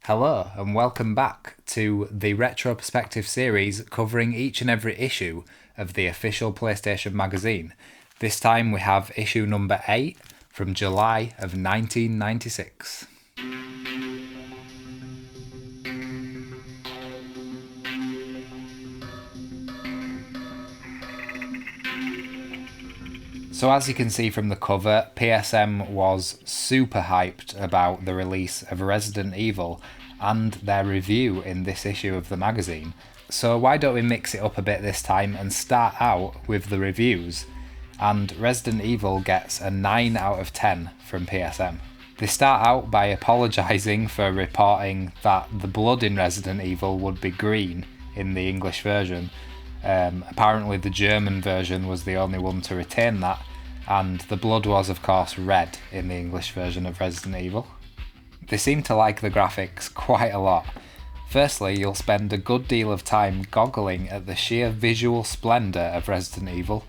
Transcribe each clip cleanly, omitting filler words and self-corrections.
Hello and welcome back to the Retro Perspective series covering each and every issue of the official PlayStation magazine. This time we have issue number 8 from July of 1996. So as you can see from the cover, PSM was super hyped about the release of Resident Evil and their review in this issue of the magazine. So why don't we mix it up a bit this time and start out with the reviews. And Resident Evil gets a 9 out of 10 from PSM. They start out by apologising for reporting that the blood in Resident Evil would be green in the English version. Apparently the German version was the only one to retain that, and the blood was of course red in the English version of Resident Evil. They seem to like the graphics quite a lot. Firstly, you'll spend a good deal of time goggling at the sheer visual splendour of Resident Evil.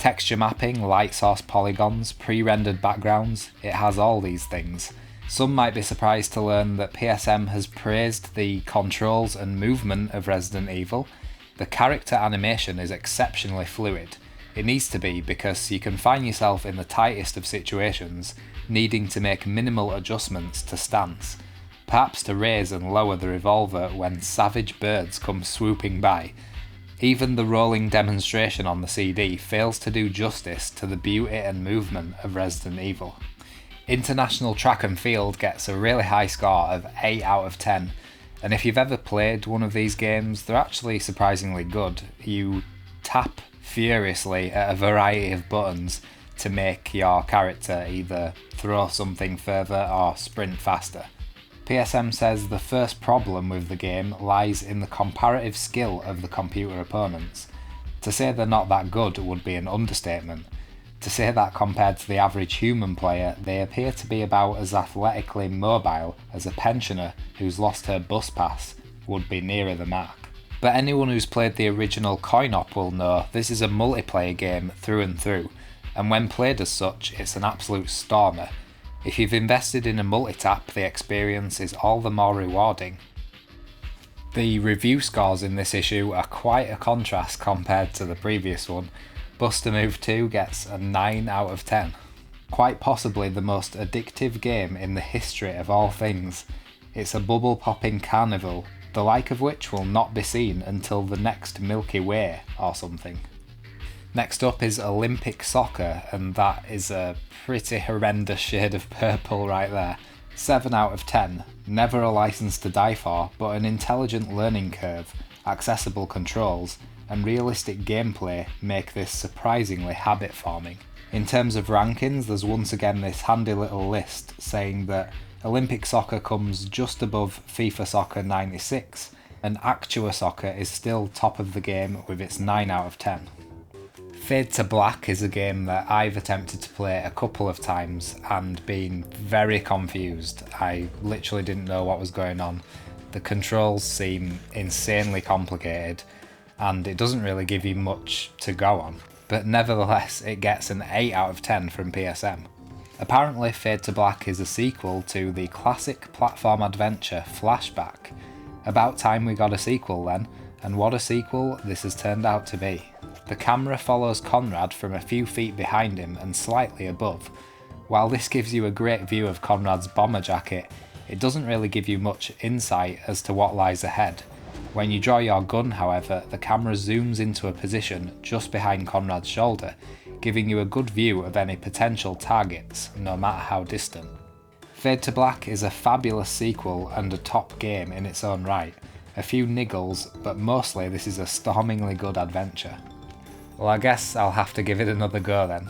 Texture mapping, light source polygons, pre-rendered backgrounds, it has all these things. Some might be surprised to learn that PSM has praised the controls and movement of Resident Evil. The character animation is exceptionally fluid. It needs to be, because you can find yourself in the tightest of situations needing to make minimal adjustments to stance, perhaps to raise and lower the revolver when savage birds come swooping by. Even the rolling demonstration on the CD fails to do justice to the beauty and movement of Resident Evil. International Track and Field gets a really high score of 8 out of 10, and if you've ever played one of these games, they're actually surprisingly good. You tap furiously at a variety of buttons to make your character either throw something further or sprint faster. PSM says the first problem with the game lies in the comparative skill of the computer opponents. To say they're not that good would be an understatement. To say that compared to the average human player, they appear to be about as athletically mobile as a pensioner who's lost her bus pass would be nearer the mark. But anyone who's played the original coin-op will know this is a multiplayer game through and through, and when played as such, it's an absolute stormer. If you've invested in a multi-tap, the experience is all the more rewarding. The review scores in this issue are quite a contrast compared to the previous one. Buster Move 2 gets a 9 out of 10. Quite possibly the most addictive game in the history of all things. It's a bubble-popping carnival, the like of which will not be seen until the next Milky Way or something. Next up is Olympic Soccer, and that is a pretty horrendous shade of purple right there. 7 out of 10, never a license to die for, but an intelligent learning curve, accessible controls, and realistic gameplay make this surprisingly habit-forming. In terms of rankings, there's once again this handy little list saying that Olympic Soccer comes just above FIFA Soccer 96, and Actua Soccer is still top of the game with its 9 out of 10. Fade to Black is a game that I've attempted to play a couple of times and been very confused. I literally didn't know what was going on. The controls seem insanely complicated and it doesn't really give you much to go on, but nevertheless it gets an 8 out of 10 from PSM. Apparently Fade to Black is a sequel to the classic platform adventure Flashback. About time we got a sequel then, and what a sequel this has turned out to be. The camera follows Conrad from a few feet behind him and slightly above. While this gives you a great view of Conrad's bomber jacket, it doesn't really give you much insight as to what lies ahead. When you draw your gun, however, the camera zooms into a position just behind Conrad's shoulder, giving you a good view of any potential targets, no matter how distant. Fade to Black is a fabulous sequel and a top game in its own right. A few niggles, but mostly this is a stormingly good adventure. Well, I guess I'll have to give it another go then.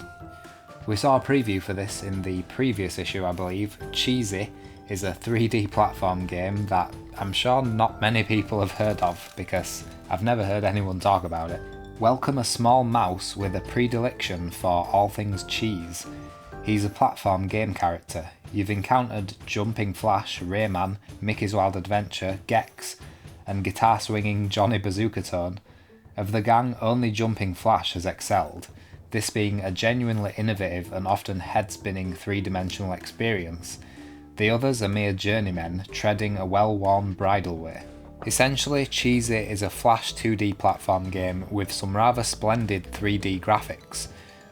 We saw a preview for this in the previous issue, I believe. Cheesy is a 3D platform game that I'm sure not many people have heard of because I've never heard anyone talk about it. Welcome a small mouse with a predilection for all things cheese. He's a platform game character. You've encountered Jumping Flash, Rayman, Mickey's Wild Adventure, Gex, and guitar-swinging Johnny Bazooka Tone. Of the gang, only Jumping Flash has excelled, this being a genuinely innovative and often head-spinning three-dimensional experience. The others are mere journeymen treading a well-worn bridle way. Essentially, Cheesy is a Flash 2D platform game with some rather splendid 3D graphics.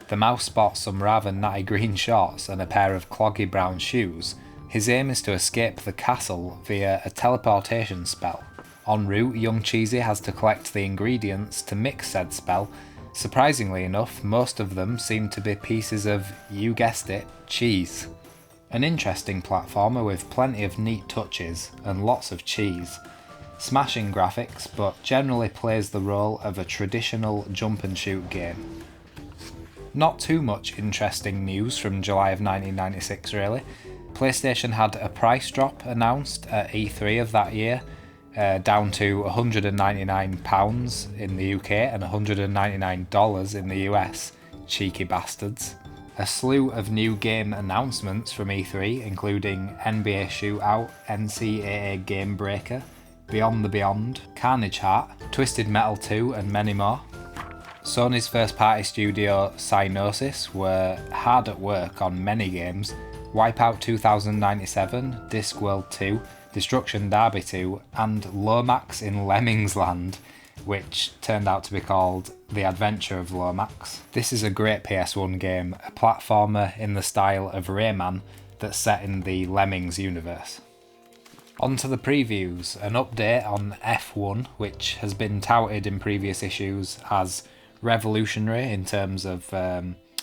The mouse sports some rather natty green shorts and a pair of cloggy brown shoes. His aim is to escape the castle via a teleportation spell. En route, young Cheesy has to collect the ingredients to mix said spell. Surprisingly enough, most of them seem to be pieces of, you guessed it, cheese. An interesting platformer with plenty of neat touches and lots of cheese. Smashing graphics, but generally plays the role of a traditional jump and shoot game. Not too much interesting news from July of 1996 really. PlayStation had a price drop announced at E3 of that year, down to £199 in the UK and $199 in the US. Cheeky bastards. A slew of new game announcements from E3, including NBA Shootout, NCAA Game Breaker, Beyond the Beyond, Carnage Heart, Twisted Metal 2 and many more. Sony's first party studio Psygnosis were hard at work on many games: Wipeout 2097, Discworld 2, Destruction Derby 2 and Lomax in Lemmings Land, which turned out to be called The Adventure of Lomax. This is a great PS1 game, a platformer in the style of Rayman that's set in the Lemmings universe. On to the previews, an update on F1, which has been touted in previous issues as revolutionary in terms of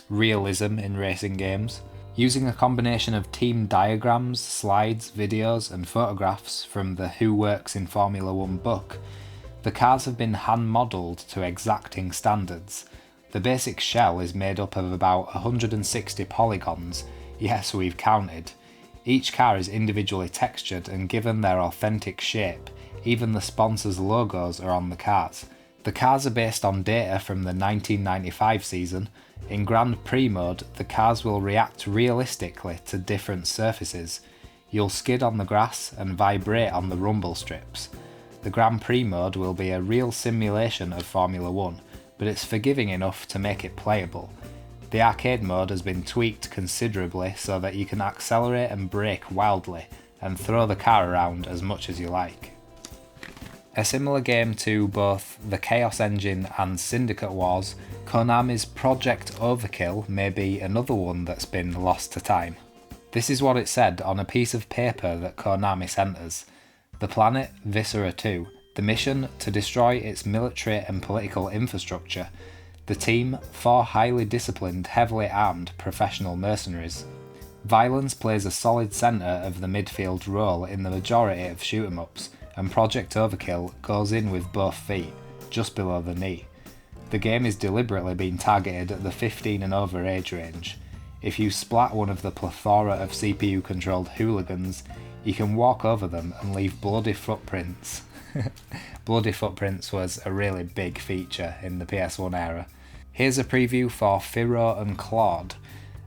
realism in racing games. Using a combination of team diagrams, slides, videos and photographs from the Who Works in Formula 1 book, the cars have been hand-modelled to exacting standards. The basic shell is made up of about 160 polygons, yes, we've counted. Each car is individually textured and given their authentic shape. Even the sponsors' logos are on the cars. The cars are based on data from the 1995 season. In Grand Prix mode, the cars will react realistically to different surfaces. You'll skid on the grass and vibrate on the rumble strips. The Grand Prix mode will be a real simulation of Formula 1, but it's forgiving enough to make it playable. The arcade mode has been tweaked considerably so that you can accelerate and brake wildly and throw the car around as much as you like. A similar game to both the Chaos Engine and Syndicate Wars, Konami's Project Overkill may be another one that's been lost to time. This is what it said on a piece of paper that Konami sent us. The planet, Viscera 2. The mission, to destroy its military and political infrastructure. The team, 4 highly disciplined, heavily armed professional mercenaries. Violence plays a solid centre of the midfield role in the majority of shoot 'em ups, and Project Overkill goes in with both feet, just below the knee. The game is deliberately being targeted at the 15 and over age range. If you splat one of the plethora of CPU controlled hooligans, you can walk over them and leave bloody footprints. Bloody footprints was a really big feature in the PS1 era. Here's a preview for Firo and Claude,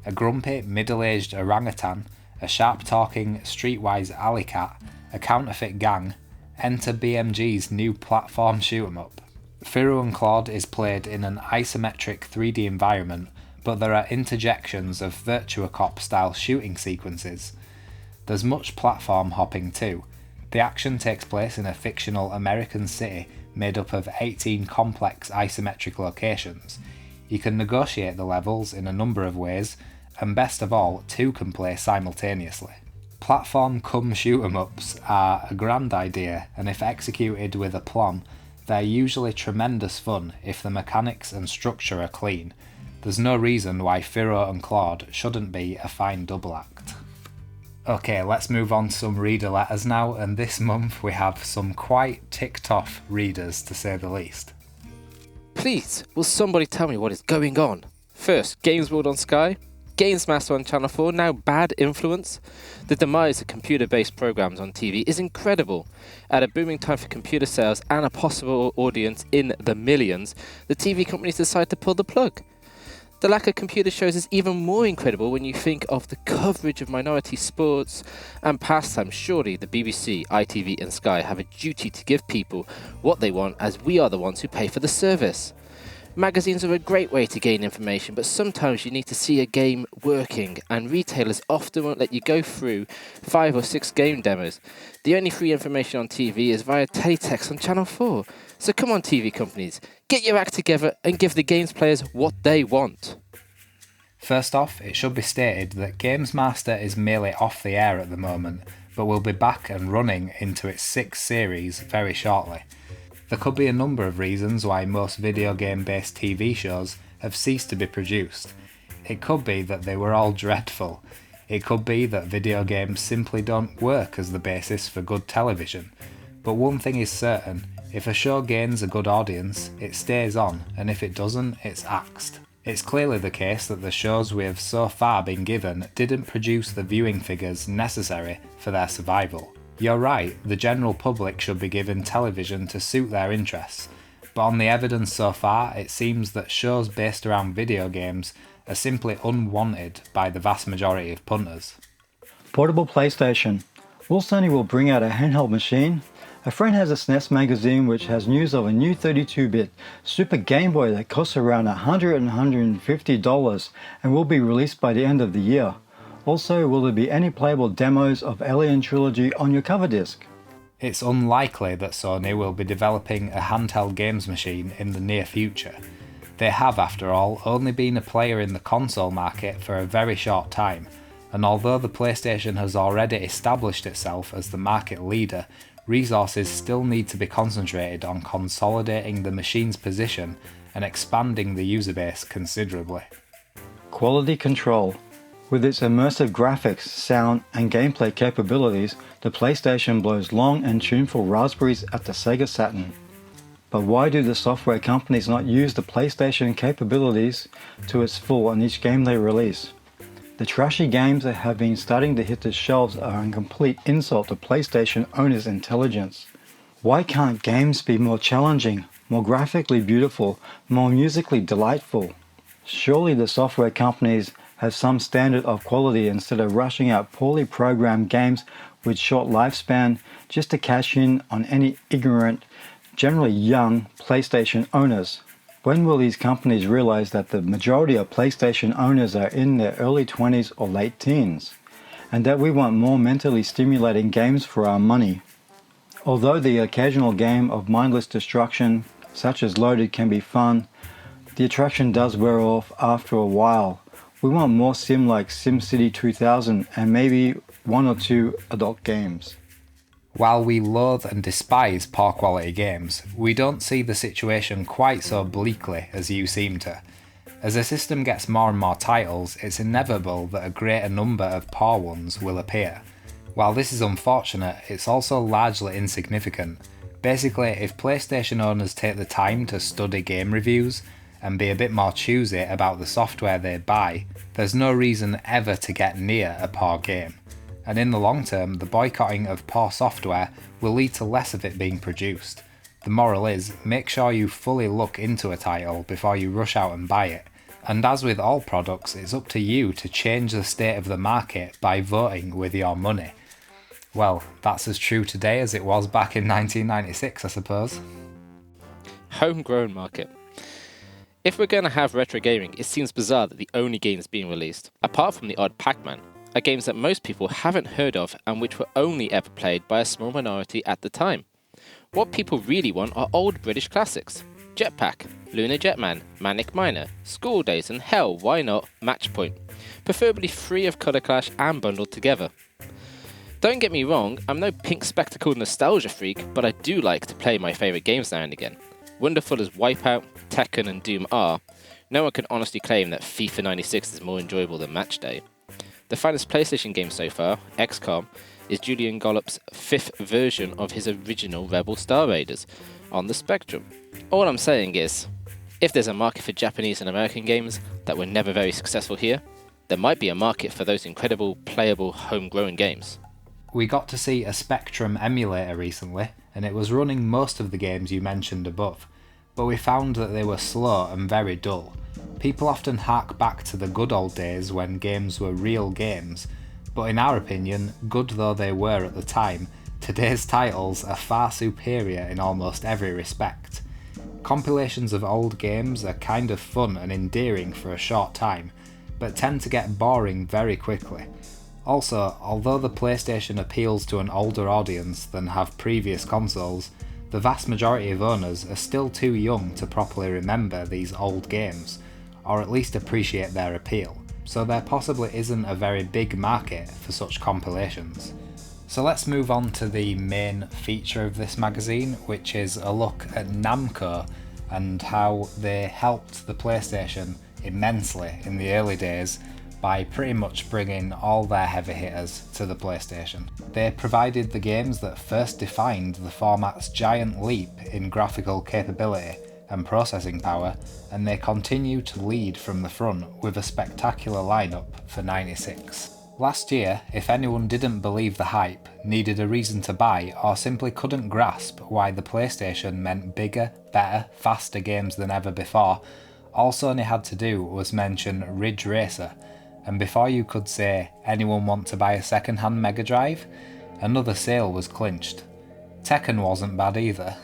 a grumpy middle-aged orangutan, a sharp-talking streetwise alley cat, a counterfeit gang. Enter BMG's new platform shoot 'em up. Firo and Claude is played in an isometric 3D environment, but there are interjections of Virtua Cop style shooting sequences. There's much platform hopping too. The action takes place in a fictional American city made up of 18 complex isometric locations. You can negotiate the levels in a number of ways, and best of all, 2 can play simultaneously. Platform cum shoot 'em ups are a grand idea, and if executed with aplomb, they're usually tremendous fun if the mechanics and structure are clean. There's no reason why Firo and Claude shouldn't be a fine double act. Okay, let's move on to some reader letters now, and this month we have some quite ticked off readers to say the least. Please, will somebody tell me what is going on? First, Games World on Sky, Games Master on Channel 4, now Bad Influence. The demise of computer-based programs on TV is incredible. At a booming time for computer sales and a possible audience in the millions, the TV companies decide to pull the plug. The lack of computer shows is even more incredible when you think of the coverage of minority sports and pastimes. Surely the BBC, ITV and Sky have a duty to give people what they want, as we are the ones who pay for the service. Magazines are a great way to gain information, but sometimes you need to see a game working, and retailers often won't let you go through 5 or 6 game demos. The only free information on TV is via teletext on Channel 4. So come on, TV companies, get your act together and give the games players what they want. First off, it should be stated that Games Master is merely off the air at the moment, but will be back and running into its 6th series very shortly. There could be a number of reasons why most video game based TV shows have ceased to be produced. It could be that they were all dreadful. It could be that video games simply don't work as the basis for good television. But one thing is certain, if a show gains a good audience, it stays on, and if it doesn't, it's axed. It's clearly the case that the shows we have so far been given didn't produce the viewing figures necessary for their survival. You're right, the general public should be given television to suit their interests, but on the evidence so far, it seems that shows based around video games are simply unwanted by the vast majority of punters. Portable PlayStation. Will Sony will bring out a handheld machine? A friend has a SNES magazine which has news of a new 32-bit Super Game Boy that costs around $100 and $150 and will be released by the end of the year. Also, will there be any playable demos of Alien Trilogy on your cover disc? It's unlikely that Sony will be developing a handheld games machine in the near future. They have, after all, only been a player in the console market for a very short time, and although the PlayStation has already established itself as the market leader, resources still need to be concentrated on consolidating the machine's position and expanding the user base considerably. Quality control. With its immersive graphics, sound, and gameplay capabilities, the PlayStation blows long and tuneful raspberries at the Sega Saturn. But why do the software companies not use the PlayStation capabilities to its full on each game they release? The trashy games that have been starting to hit the shelves are a complete insult to PlayStation owners' intelligence. Why can't games be more challenging, more graphically beautiful, more musically delightful? Surely the software companies have some standard of quality instead of rushing out poorly programmed games with short lifespan just to cash in on any ignorant, generally young PlayStation owners. When will these companies realize that the majority of PlayStation owners are in their early 20s or late teens, and that we want more mentally stimulating games for our money? Although the occasional game of mindless destruction, such as Loaded, can be fun, the attraction does wear off after a while. We want more sim like SimCity 2000 and maybe 1 or 2 adult games. While we loathe and despise poor quality games, we don't see the situation quite so bleakly as you seem to. As the system gets more and more titles, it's inevitable that a greater number of poor ones will appear. While this is unfortunate, it's also largely insignificant. Basically, if PlayStation owners take the time to study game reviews, and be a bit more choosy about the software they buy, there's no reason ever to get near a poor game. And in the long term, the boycotting of poor software will lead to less of it being produced. The moral is, make sure you fully look into a title before you rush out and buy it. And as with all products, it's up to you to change the state of the market by voting with your money. Well, that's as true today as it was back in 1996, I suppose. Homegrown market. If we're going to have retro gaming, it seems bizarre that the only games being released, apart from the odd Pac-Man, are games that most people haven't heard of and which were only ever played by a small minority at the time. What people really want are old British classics. Jetpack, Lunar Jetman, Manic Miner, School Days, and hell, why not, Match Point. Preferably free of colour clash and bundled together. Don't get me wrong, I'm no pink spectacled nostalgia freak, but I do like to play my favourite games now and again. Wonderful as Wipeout, Tekken and Doom are, no one can honestly claim that FIFA 96 is more enjoyable than Matchday. The finest PlayStation game so far, XCOM, is Julian Gollop's 5th version of his original Rebel Star Raiders on the Spectrum. All I'm saying is, if there's a market for Japanese and American games that were never very successful here, there might be a market for those incredible, playable, homegrown games. We got to see a Spectrum emulator recently, and it was running most of the games you mentioned above, but we found that they were slow and very dull. People often hark back to the good old days when games were real games, but in our opinion, good though they were at the time, today's titles are far superior in almost every respect. Compilations of old games are kind of fun and endearing for a short time, but tend to get boring very quickly. Also, although the PlayStation appeals to an older audience than have previous consoles, the vast majority of owners are still too young to properly remember these old games, or at least appreciate their appeal, so there possibly isn't a very big market for such compilations. So let's move on to the main feature of this magazine, which is a look at Namco and how they helped the PlayStation immensely in the early days by pretty much bringing all their heavy hitters to the PlayStation. They provided the games that first defined the format's giant leap in graphical capability and processing power, and they continue to lead from the front with a spectacular lineup for '96. Last year, if anyone didn't believe the hype, needed a reason to buy, or simply couldn't grasp why the PlayStation meant bigger, better, faster games than ever before, all Sony had to do was mention Ridge Racer, and before you could say, anyone want to buy a second-hand Mega Drive? Another sale was clinched. Tekken wasn't bad either.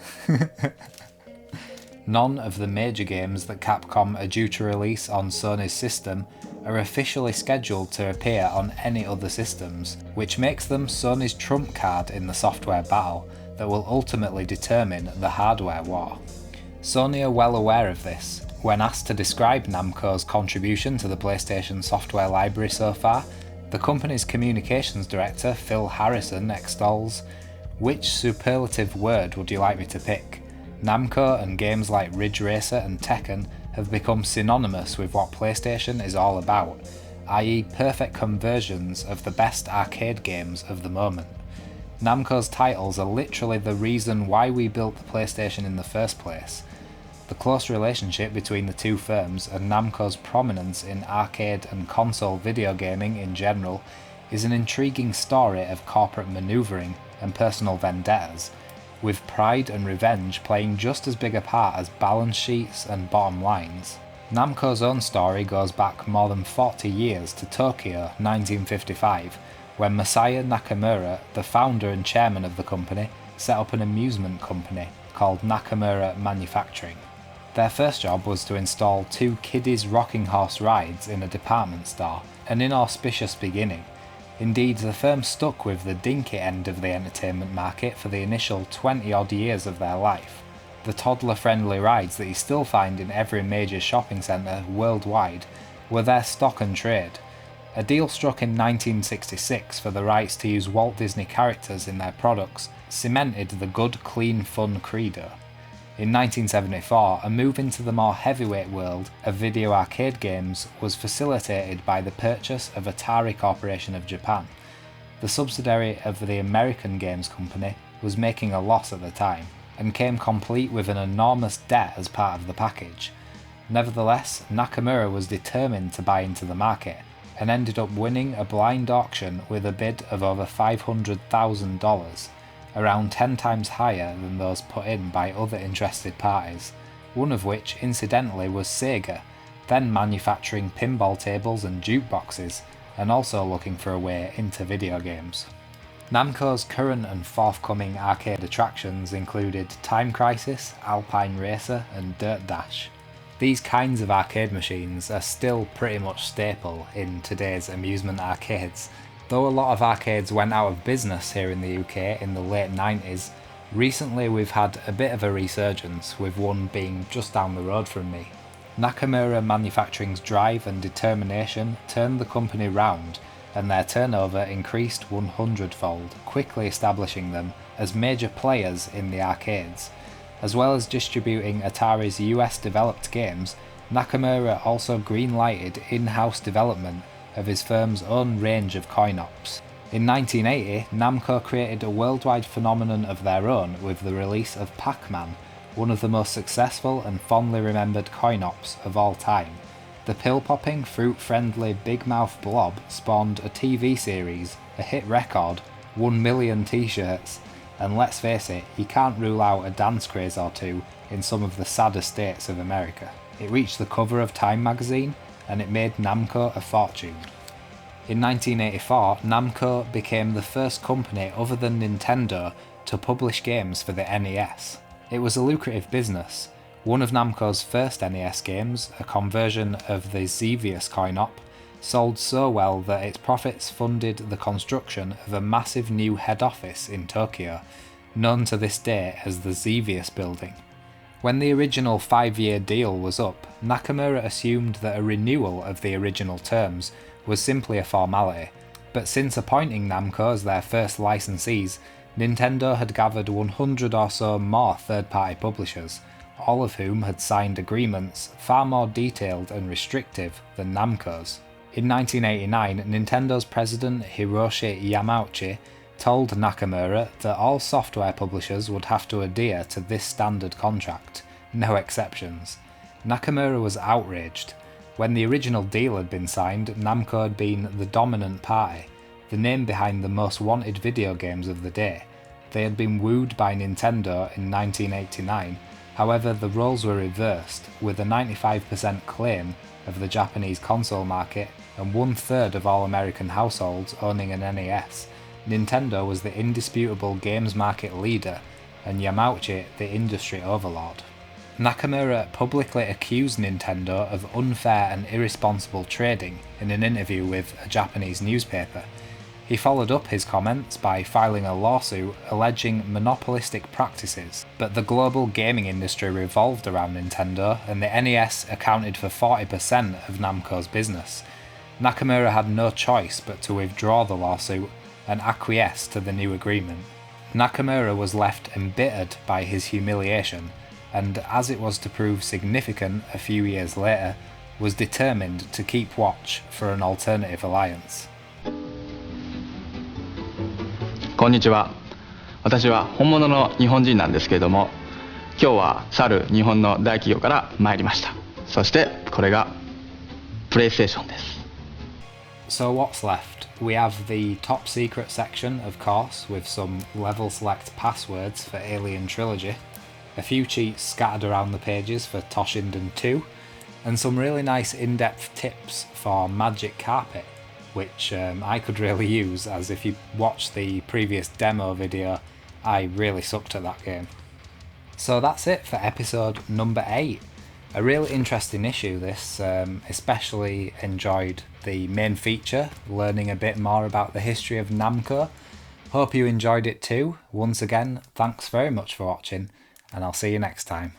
None of the major games that Capcom are due to release on Sony's system are officially scheduled to appear on any other systems, which makes them Sony's trump card in the software battle that will ultimately determine the hardware war. Sony are well aware of this. When asked to describe Namco's contribution to the PlayStation software library so far, the company's communications director Phil Harrison extols, "Which superlative word would you like me to pick? Namco and games like Ridge Racer and Tekken have become synonymous with what PlayStation is all about, i.e. perfect conversions of the best arcade games of the moment. Namco's titles are literally the reason why we built the PlayStation in the first place. The close relationship between the two firms and Namco's prominence in arcade and console video gaming in general is an intriguing story of corporate manoeuvring and personal vendettas, with pride and revenge playing just as big a part as balance sheets and bottom lines. Namco's own story goes back more than 40 years to Tokyo 1955, when Masaya Nakamura, the founder and chairman of the company, set up an amusement company called Nakamura Manufacturing. Their first job was to install 2 kiddies rocking horse rides in a department store, an inauspicious beginning. Indeed, the firm stuck with the dinky end of the entertainment market for the initial 20-odd years of their life. The toddler-friendly rides that you still find in every major shopping centre worldwide were their stock and trade. A deal struck in 1966 for the rights to use Walt Disney characters in their products cemented the good, clean, fun credo. In 1974, a move into the more heavyweight world of video arcade games was facilitated by the purchase of Atari Corporation of Japan. The subsidiary of the American games company was making a loss at the time, and came complete with an enormous debt as part of the package. Nevertheless, Nakamura was determined to buy into the market, and ended up winning a blind auction with a bid of over $500,000. Around 10 times higher than those put in by other interested parties, one of which incidentally was Sega, then manufacturing pinball tables and jukeboxes, and also looking for a way into video games. Namco's current and forthcoming arcade attractions included Time Crisis, Alpine Racer, and Dirt Dash. These kinds of arcade machines are still pretty much staple in today's amusement arcades. Though a lot of arcades went out of business here in the UK in the late 90s, recently we've had a bit of a resurgence, with one being just down the road from me. Nakamura Manufacturing's drive and determination turned the company round, and their turnover increased 100-fold, quickly establishing them as major players in the arcades. As well as distributing Atari's US-developed games, Nakamura also green-lighted in-house development of his firm's own range of coin-ops. In 1980, Namco created a worldwide phenomenon of their own with the release of Pac-Man, one of the most successful and fondly remembered coin-ops of all time. The pill-popping, fruit-friendly Big Mouth blob spawned a TV series, a hit record, 1 million t-shirts, and let's face it, you can't rule out a dance craze or two in some of the sadder states of America. It reached the cover of Time magazine, and it made Namco a fortune. In 1984, Namco became the first company other than Nintendo to publish games for the NES. It was a lucrative business, One of Namco's first NES games, a conversion of the Xevious coin-op, sold so well that its profits funded the construction of a massive new head office in Tokyo, known to this day as the Xevious Building. When the original 5-year deal was up, Nakamura assumed that a renewal of the original terms was simply a formality, but since appointing Namco as their first licensees, Nintendo had gathered 100 or so more third-party publishers, all of whom had signed agreements far more detailed and restrictive than Namco's. In 1989, Nintendo's president Hiroshi Yamauchi told Nakamura that all software publishers would have to adhere to this standard contract, no exceptions. Nakamura was outraged. When the original deal had been signed, Namco had been the dominant party, the name behind the most wanted video games of the day. They had been wooed by Nintendo in 1989, however the roles were reversed, with a 95% claim of the Japanese console market and 1/3 of all American households owning an NES. Nintendo was the indisputable games market leader, and Yamauchi the industry overlord. Nakamura publicly accused Nintendo of unfair and irresponsible trading in an interview with a Japanese newspaper. He followed up his comments by filing a lawsuit alleging monopolistic practices, but the global gaming industry revolved around Nintendo and the NES accounted for 40% of Namco's business. Nakamura had no choice but to withdraw the lawsuit and acquiesce to the new agreement. Nakamura was left embittered by his humiliation, and as it was to prove significant a few years later, was determined to keep watch for an alternative alliance. こんにちは。私は本物の日本人なんですけれども、今日は去る日本の大企業から参りました。そしてこれがプレイステーションです。So what's left? We have the top secret section, of course, with some level select passwords for Alien Trilogy, a few cheats scattered around the pages for Toshinden 2, and some really nice in-depth tips for Magic Carpet, which I could really use, as if you watched the previous demo video, I really sucked at that game. So that's it for episode number 8. A really interesting issue this, especially enjoyed the main feature, learning a bit more about the history of Namco. Hope you enjoyed it too. Once again, thanks very much for watching, and I'll see you next time.